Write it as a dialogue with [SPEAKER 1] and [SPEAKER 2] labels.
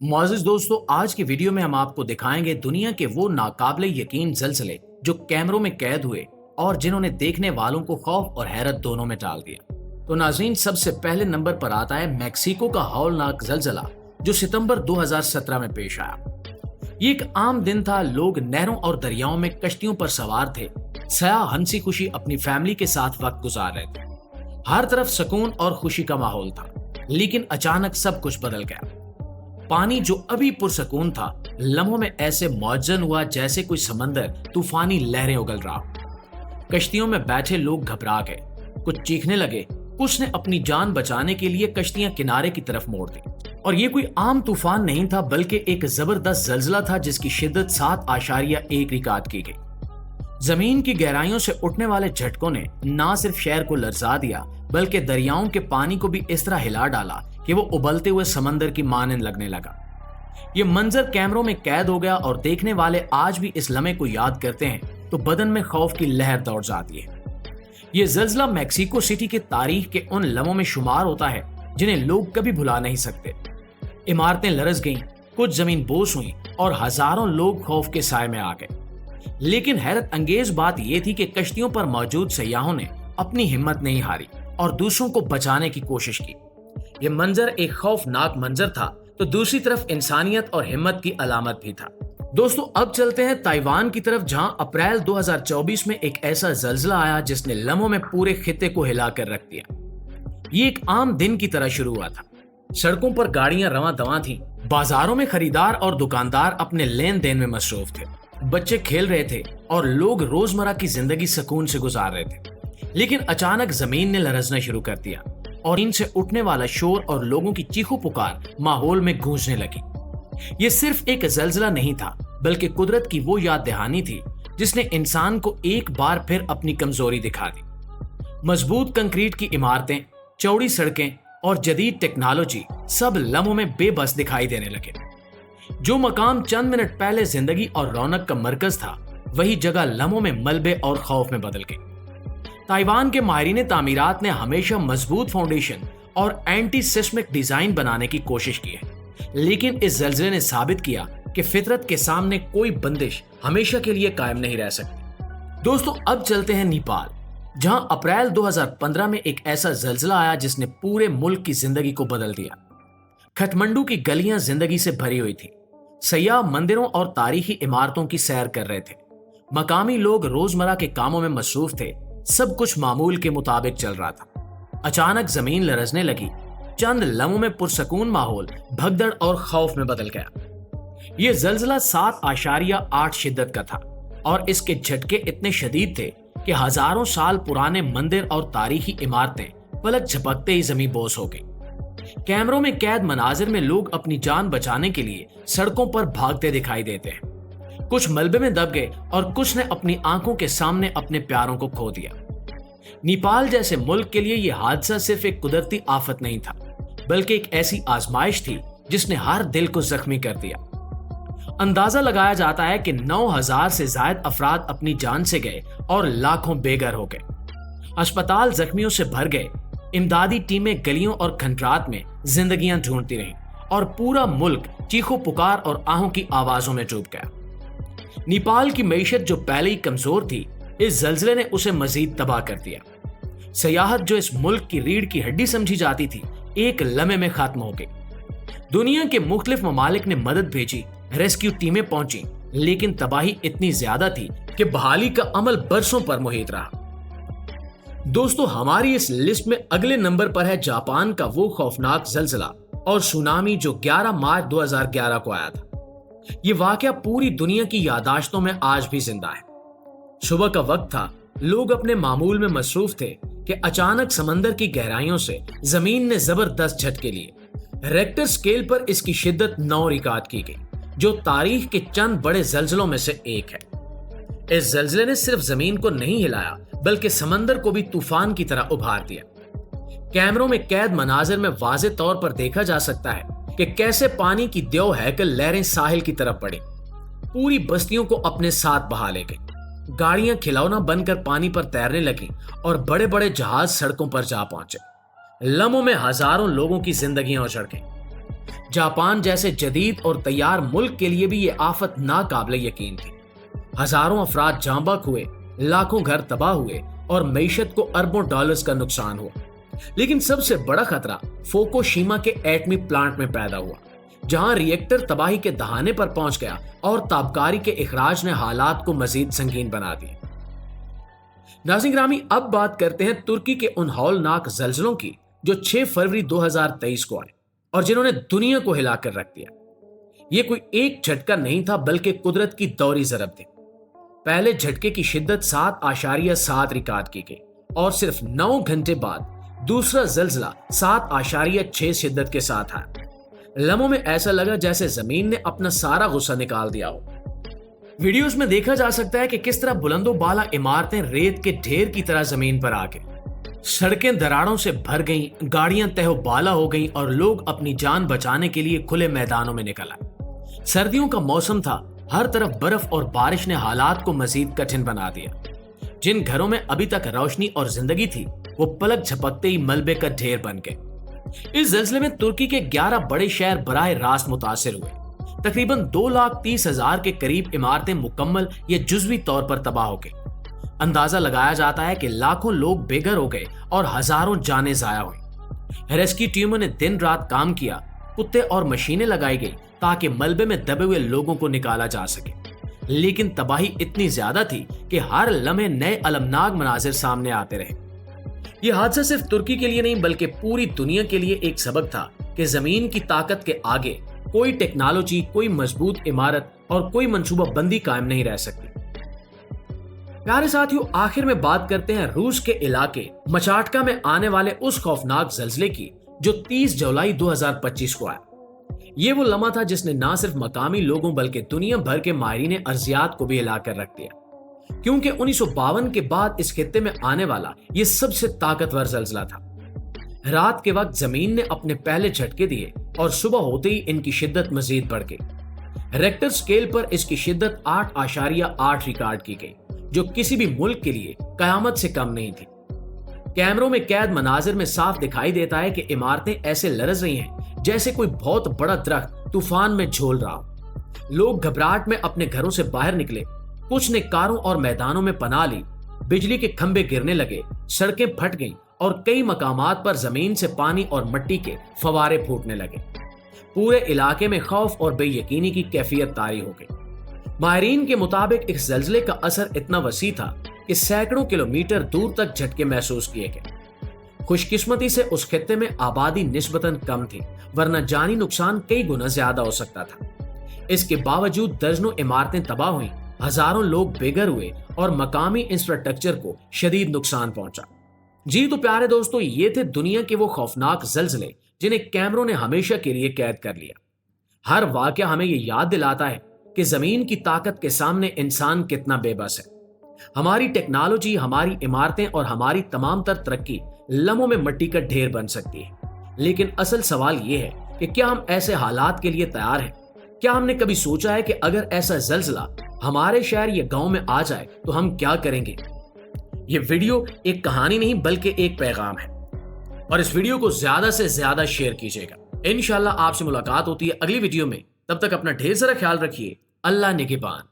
[SPEAKER 1] मुआज़िज़ दोस्तों, आज की वीडियो में हम आपको दिखाएंगे दुनिया के वो नाकाबिले यकीन ज़लज़ले जो कैमरों में कैद हुए और जिन्होंने देखने वालों को खौफ और हैरत दोनों में डाल दिया। तो नाज़रीन, सबसे पहले नंबर पर आता है मेक्सिको का हौलनाक ज़लज़ला जो सितंबर 2017 में पेश आया। ये एक आम दिन था। लोग नहरों और दरियाओं में कश्तियों पर सवार थे। सयाह हंसी खुशी अपनी फैमिली के साथ वक्त गुजार रहे थे। हर तरफ सुकून और खुशी का माहौल था, लेकिन अचानक सब कुछ बदल गया। पानी जो अभी पुरसकून था, लम्हों में ऐसे मौजन हुआ जैसे कोई समंदर तूफानी लहरें उगल रहा हो। कश्तियों में बैठे लोग घबरा गए, कुछ चीखने लगे, कुछ ने अपनी जान बचाने के लिए कश्तियां किनारे की तरफ मोड़ दी। और ये कोई आम तूफान नहीं था, बल्कि एक जबरदस्त जल्जला था जिसकी शिद्दत 7.1 रिकॉर्ड की गई। जमीन की गहराइयों से उठने वाले झटकों ने न सिर्फ शहर को लरजा दिया, बल्कि दरियाओं के पानी को भी इस तरह हिला डाला कि वो उबलते हुए समंदर की मानंद लगने लगा। ये मंजर कैमरों में कैद हो गया और देखने वाले आज भी इस लम्हे को याद करते हैं तो बदन में खौफ की लहर दौड़ जाती है। ये जल्जला मेक्सिको सिटी की तारीख के उन लम्हों में शुमार होता है जिन्हें लोग कभी भुला नहीं सकते। इमारतें लरस गईं, कुछ जमीन बोस हुई और हजारों लोग खौफ के साए में आ गए। लेकिन हैरत अंगेज बात यह थी कि कश्तियों पर मौजूद सयाहों ने अपनी हिम्मत नहीं हारी और दूसरों को बचाने की कोशिश की। यह मंजर एक खौफनाक मंजर था, तो दूसरी तरफ इंसानियत और हिम्मत की अलामत भी था। दोस्तों, अब चलते हैं ताइवान की तरफ, जहां अप्रैल 2024 में एक ऐसा जल्जला आया जिसने लम्हों में पूरे खित्ते को हिला कर रख दिया। ये एक आम दिन की तरह शुरू हुआ था। सड़कों पर गाड़ियां रवां दवां थीं, बाजारों में खरीदार और दुकानदार अपने लेन देन में मसरूफ थे, बच्चे खेल रहे थे और लोग रोजमर्रा की जिंदगी सुकून से गुजार रहे थे। लेकिन अचानक जमीन ने लरजना शुरू कर दिया और इनसे उठने वाला शोर और लोगों की चीखों पुकार माहौल में गूंजने लगी। ये सिर्फ एक जल्जला नहीं था, बल्कि कुदरत की वो याद दहानी थी जिसने इंसान को एक बार फिर अपनी कमजोरी दिखा दी। मजबूत कंक्रीट की इमारतें, चौड़ी सड़कें और जदीद टेक्नोलॉजी सब लम्हों में बेबस दिखाई देने लगे। जो मकाम चंद मिनट पहले जिंदगी और रौनक का मरकज था, वही जगह लम्हों में मलबे और खौफ में बदल गई। ताइवान के माहिरीन तामीरात ने हमेशा मजबूत फाउंडेशन और एंटी सिस्मिक डिजाइन बनाने की कोशिश की है, लेकिन इस जल्जले ने साबित किया कि फितरत के सामने कोई बंदिश हमेशा के लिए कायम नहीं रह सकती। दोस्तों, अब चलते हैं नेपाल, जहां अप्रैल 2015 में एक ऐसा जल्जला आया जिसने पूरे मुल्क की जिंदगी को बदल दिया। खटमंडू की गलियां जिंदगी से भरी हुई थी। सयाह मंदिरों और तारीखी इमारतों की सैर कर रहे थे। मकामी लोग रोजमर्रा के कामों में मसरूफ थे। सब कुछ मामूल के मुताबिक चल रहा था। अचानक जमीन लरजने लगी। चंद लम्हों में पुरसकून माहौल भगदड़ और खौफ में बदल गया। यह जल्जला 7.8 शिद्दत का था और इसके झटके इतने शदीद थे कि हजारों साल पुराने मंदिर और तारीखी इमारतें पलक झपकते ही जमीन बोस हो गई। कैमरों में कैद मनाजिर में लोग अपनी जान बचाने के लिए सड़कों पर भागते दिखाई देते हैं। कुछ मलबे में दब गए और कुछ ने अपनी आंखों के सामने अपने प्यारों को खो दिया। नेपाल जैसे मुल्क के लिए यह हादसा सिर्फ एक कुदरती आफत नहीं था, बल्कि एक ऐसी आजमाइश थी जिसने हर दिल को जख्मी कर दिया। अंदाजा लगाया जाता है कि 9,000 से ज्यादा अफराद अपनी जान से गए और लाखों बेघर हो गए। अस्पताल जख्मियों से भर गए। इमदादी टीमें गलियों और खंडरात में जिंदगियां ढूंढती रहीं और पूरा मुल्क चीखों पुकार और आहों की आवाजों में डूब गया। नेपाल की मईशत जो पहले ही कमजोर थी, इस जल्जले ने उसे मजीद तबाह कर दिया। सयाहत जो इस मुल्क की रीढ़ की हड्डी समझी जाती थी, एक लम्हे में खत्म हो गई। दुनिया के मुख्तलिफ ममालिक ने मदद भेजी, रेस्क्यू टीमें पहुंची, लेकिन तबाही इतनी ज्यादा थी कि बहाली का अमल बरसों पर मुहित रहा। दोस्तों, हमारी इस लिस्ट में अगले नंबर पर है जापान का वो खौफनाक जल्जला और सुनामी जो 11 मार्च 2011 को आया था। ये वाकया पूरी दुनिया की यादाश्तों में आज भी जिंदा है। सुबह का वक्त था, लोग अपने मामूल में मसरूफ थे कि अचानक समंदर की गहराइयों से जमीन ने जबरदस्त झटके लिए। रेक्टर स्केल पर इसकी शिद्दत 9 रिकॉर्ड की गई, जो तारीख के चंद बड़े जल्जलों में से एक है। इस जल्जले ने सिर्फ जमीन को नहीं हिलाया, बल्कि समंदर को भी तूफान की तरह उभार दिया। कैमरों में कैद मनाजिर में वाज़े तौर पर देखा जा सकता है कि कैसे पानी की देव हैकल लहरें साहिल की तरफ बढ़ी, पूरी बस्तियों को अपने साथ बहा ले गई। गाड़ियां खिलौना बनकर पानी पर तैरने लगी और बड़े बड़े जहाज सड़कों पर जा पहुंचे। लम्हों में हजारों लोगों की जिंदगियां उजड़ गईं। जापान जैसे जदीद और तैयार मुल्क के लिए भी ये आफत नाकाबिले यकीन थी। हजारों अफराद जाँ बहक हुए, लाखों घर तबाह हुए और मईशत को अरबों डॉलर्स का नुकसान हुआ। लेकिन सबसे बड़ा खतरा फुकुशिमा के एटमी प्लांट में पैदा हुआ, जहां रिएक्टर तबाही के दहाने पर पहुंच गया और ताबकारी के इखराज ने हालात को मजीद संगीन बना दिया। नाज़रीन ग्रामी, अब बात करते हैं तुर्की के उन हौलनाक जल्जलों की जो 6 फरवरी 2023 को आए और जिन्होंने दुनिया को हिलाकर रख दिया। यह कोई एक झटका नहीं था, बल्कि कुदरत की दौरी ज़रब थी। पहले झटके की शिद्दत 7.7 रिकॉर्ड की गई और सिर्फ 9 घंटे बाद दूसरा जल्जला 7.6 शिद्दत के साथ आया। लम्हों में ऐसा लगा जैसे जमीन ने अपना सारा गुस्सा निकाल दिया हो। वीडियोस में देखा जा सकता है कि किस तरह बुलंदो बाला इमारतें रेत के ढेर की तरह जमीन पर आ गई। सड़कें दरारों से भर गईं, गाड़ियां तहबाला हो गईं और लोग अपनी जान बचाने के लिए खुले मैदानों में निकल आए। सर्दियों का मौसम था, हर तरफ बर्फ और बारिश ने हालात को मजीद कठिन बना दिया। जिन घरों में अभी तक रोशनी और जिंदगी थी, वो पलक झपकते ही मलबे का ढेर बन गए। इस सिलसिले में तुर्की के 11 बड़े शहर बराह रास्त मुतासिर हुए। तकरीबन 2,30,000 के करीब इमारतें मुकम्मल या जुज़वी तौर पर तबाह हो गई। अंदाजा लगाया जाता है कि लाखों लोग बेघर हो गए और हजारों जानें जाया हुई। रेस्क्यू टीमों ने दिन रात काम किया, कुत्ते और मशीनें लगाई गई ताकि मलबे में दबे हुए लोगों को निकाला जा सके। लेकिन तबाही इतनी ज्यादा थी कि हर लम्हे नए अलमनाक मनाजिर सामने आते रहे। यह हादसा सिर्फ तुर्की के लिए नहीं, बल्कि पूरी दुनिया के लिए एक सबक था कि जमीन की ताकत के आगे कोई टेक्नोलॉजी, कोई मजबूत इमारत और कोई मंसूबा बंदी कायम नहीं रह सकती। प्यारे साथियों, आखिर में बात करते हैं रूस के इलाके मचाटका में आने वाले उस खौफनाक जल्जले की जो 30 जुलाई 2025 को आया। ये वो लम्हा था जिसने न सिर्फ मकामी लोगों बल्कि दुनिया भर के माहिरीन अर्जियात को भी हिलाकर रख दिया, क्योंकि 1952 के बाद इस खित्ते में आने वाला ये सबसे ताकतवर जल्जला था। रात के वक्त जमीन ने अपने पहले झटके दिए और सुबह होते ही इनकी शिद्दत मजीद बढ़ गई। रेक्टर स्केल पर इसकी शिद्दत 8.8 रिकॉर्ड की गई, जो किसी भी मुल्क के लिए कयामत से कम नहीं थी। कैमरों में कैद मनाजिर में साफ दिखाई देता है कि इमारतें ऐसे लरज रही हैं जैसे कोई बहुत बड़ा दरख्त तूफान में झोल रहा हो। लोग घबराहट में अपने घरों से बाहर निकले, कुछ ने कारों और मैदानों में पनाह ली। बिजली के खंभे गिरने लगे, सड़कें फट गईं और कई मकामात पर जमीन से पानी और मिट्टी के फवारे फूटने लगे। पूरे इलाके में खौफ और बेयकीनी की कैफियत तारी हो गई। माहिरीन के मुताबिक इस जल्जले का असर इतना वसी था कि सैकड़ों किलोमीटर दूर तक झटके महसूस किए गए। खुशकिस्मती से उस खित्ते में आबादी निस्बतन कम थी, वरना जानी नुकसान कई गुना ज्यादा हो सकता था। इसके बावजूद दर्जनों इमारतें तबाह हुईं, हजारों लोग बेघर हुए और मकामी इंफ्रास्ट्रक्चर को शदीद नुकसान पहुंचा। जी तो प्यारे दोस्तों, ये थे दुनिया के वो खौफनाक जल्जले जिन्हें कैमरों ने हमेशा के लिए कैद कर लिया। हर वाकया हमें ये याद दिलाता है कि जमीन की ताकत के सामने इंसान कितना बेबस है। हमारी टेक्नोलॉजी, हमारी इमारतें और हमारी तमाम तर तरक्की लम्हों में मिट्टी का ढेर बन सकती है। लेकिन असल सवाल ये है कि क्या हम ऐसे हालात के लिए तैयार हैं? क्या हमने कभी सोचा है कि अगर ऐसा जल्जला हमारे शहर या गांव में आ जाए तो हम क्या करेंगे? ये वीडियो एक कहानी नहीं बल्कि एक पैगाम है, और इस वीडियो को ज्यादा से ज्यादा शेयर कीजिएगा। इंशाल्लाह आपसे मुलाकात होती है अगली वीडियो में। तब तक अपना ढेर सारा ख्याल रखिए। अल्लाह निगहबान।